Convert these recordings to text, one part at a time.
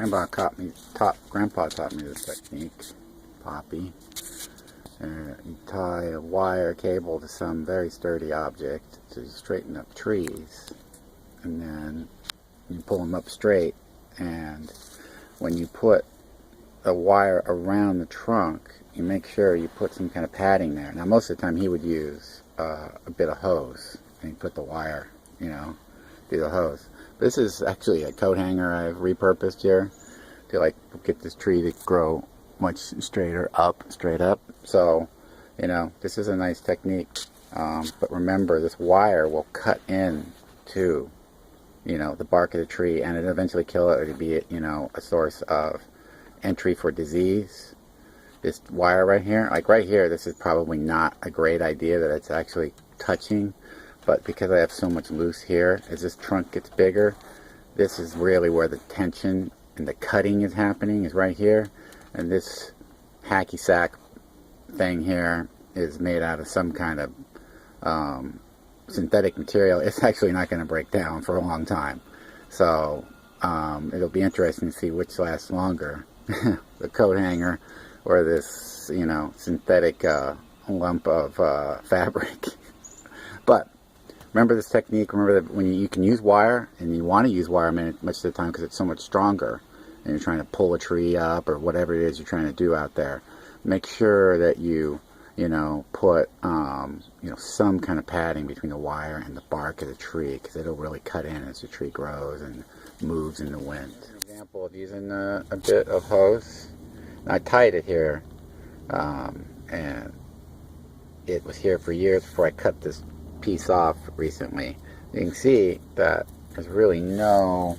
Grandpa taught me this technique, Poppy. You tie a wire cable to some very sturdy object to straighten up trees, and then you pull them up straight, and when you put a wire around the trunk, you make sure you put some kind of padding there. Now most of the time he would use a bit of hose, and he'd put the wire, through the hose. This is actually a coat hanger I've repurposed here to get this tree to grow much straight up. So, this is a nice technique. But remember, this wire will cut in to, the bark of the tree, and it'll eventually kill it. It'll be, a source of entry for disease. This wire right here, this is probably not a great idea that it's actually touching. But because I have so much loose here, as this trunk gets bigger, this is really where the tension and the cutting is happening, is right here. And this hacky sack thing here is made out of some kind of synthetic material. It's actually not going to break down for a long time. So it'll be interesting to see which lasts longer, the coat hanger or this, synthetic lump of fabric. But remember this technique. Remember that when you can use wire, and you want to use wire much of the time because it's so much stronger, and you're trying to pull a tree up or whatever it is you're trying to do out there, make sure that you put some kind of padding between the wire and the bark of the tree, because it'll really cut in as the tree grows and moves in the wind. An example of using a bit of hose. I tied it here, and it was here for years before I cut this piece off recently. You can see that there's really no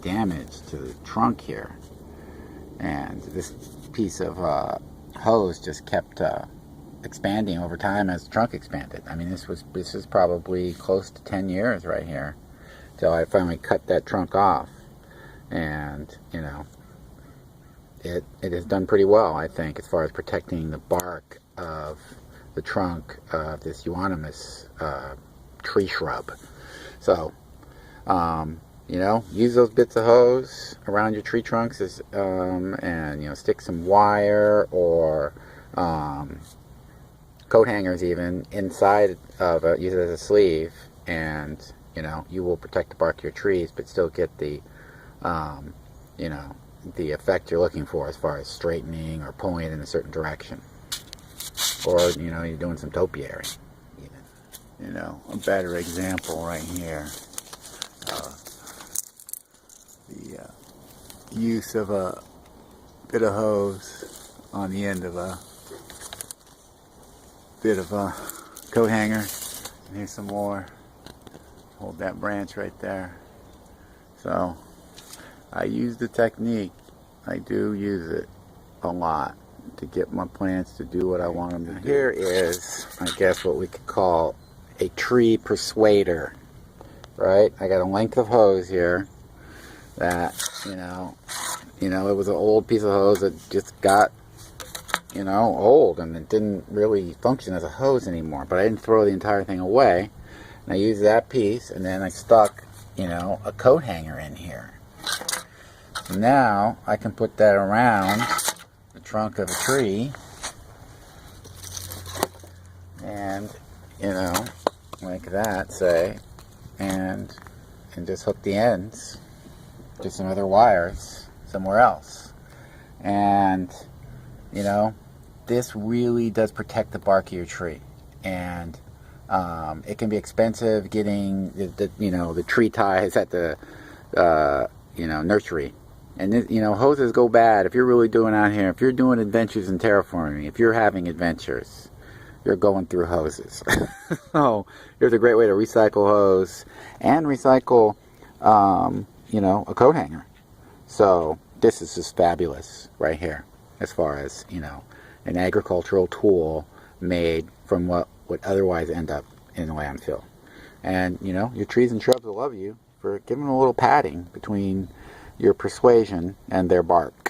damage to the trunk here, and this piece of hose just kept expanding over time as the trunk expanded. I mean, this is probably close to 10 years right here till I finally cut that trunk off, and it has done pretty well, I think, as far as protecting the bark of the trunk of this euonymus tree shrub. So use those bits of hose around your tree trunks, and stick some wire or coat hangers even inside of it. Use it as a sleeve, and you will protect the bark of your trees, but still get the the effect you're looking for as far as straightening or pulling it in a certain direction. Or you're doing some topiary even. A better example right here. The use of a bit of hose on the end of a bit of a coat hanger. And here's some more. Hold that branch right there. So I use the technique. I do use it a lot to get my plants to do what I want them to do. Here is, I guess, what we could call a tree persuader, right? I got a length of hose here that, it was an old piece of hose that just got, old, and it didn't really function as a hose anymore. But I didn't throw the entire thing away, and I used that piece, and then I stuck, a coat hanger in here. So now I can put that around the trunk of a tree, and like that, say, and just hook the ends to some other wires somewhere else. And this really does protect the bark of your tree, and it can be expensive getting the tree ties at the nursery. And hoses go bad if you're really doing out here. If you're doing adventures in terraforming, if you're having adventures, you're going through hoses. So here's a great way to recycle hose and recycle, a coat hanger. So this is just fabulous right here, as far as an agricultural tool made from what would otherwise end up in a landfill. And your trees and shrubs will love you for giving a little padding between your persuasion and their bark.